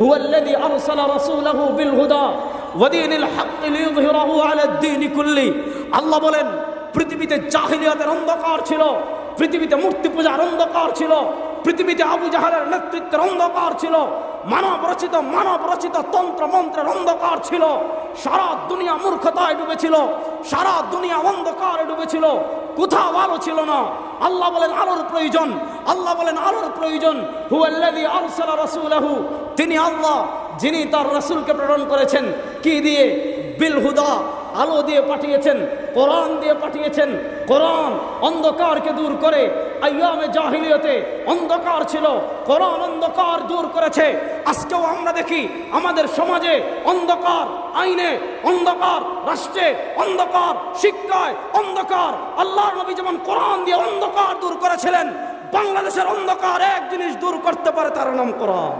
হুয়াল্লাযী আরসালা রাসূলাহু বিল হুদা ওয়া দীনিল হক লিইযহিরাহু আলা দ্বীনি কুল্লি। আল্লাহ বলেন, পৃথিবীতে জাহিলিয়াতের অন্ধকার ছিল, পৃথিবীতে মূর্তি পূজার অন্ধকার ছিল, পৃথিবীতে আবু জাহেলের নেতৃত্বের অন্ধকার ছিল, মানব রচিত তন্ত্র মন্ত্রের অন্ধকার ছিল। সারা দুনিয়া মূর্খতায় ডুবেছিল, সারা দুনিয়া অন্ধকারে ডুবেছিল, কোথাও আলো ছিল না। আল্লাহ বলেন আলোর প্রয়োজন, আল্লাহ বলেন আলোর প্রয়োজন। হুয়াল্লাযী আরসালা রাসূলাহু, তিনি আল্লাহ যিনি তার রাসূলকে প্রেরণ করেছেন কি দিয়ে? বিল হুদা, আলো দিয়ে পাঠিয়েছেন, কোরআন দিয়ে পাঠিয়েছেন। কোরআন অন্ধকারকে দূর করে। আইয়ামে জাহিলিয়াতে অন্ধকার ছিল, কোরআন অন্ধকার দূর করেছে। আজকেও আমরা দেখি আমাদের সমাজে অন্ধকার, আইনে অন্ধকার, রাষ্ট্রে অন্ধকার, শিক্ষায় অন্ধকার। আল্লাহর নবী যেমন কোরআন দিয়ে অন্ধকার দূর করেছিলেন, বাংলাদেশের অন্ধকার এক জিনিস দূর করতে পারে, তার নাম কোরআন।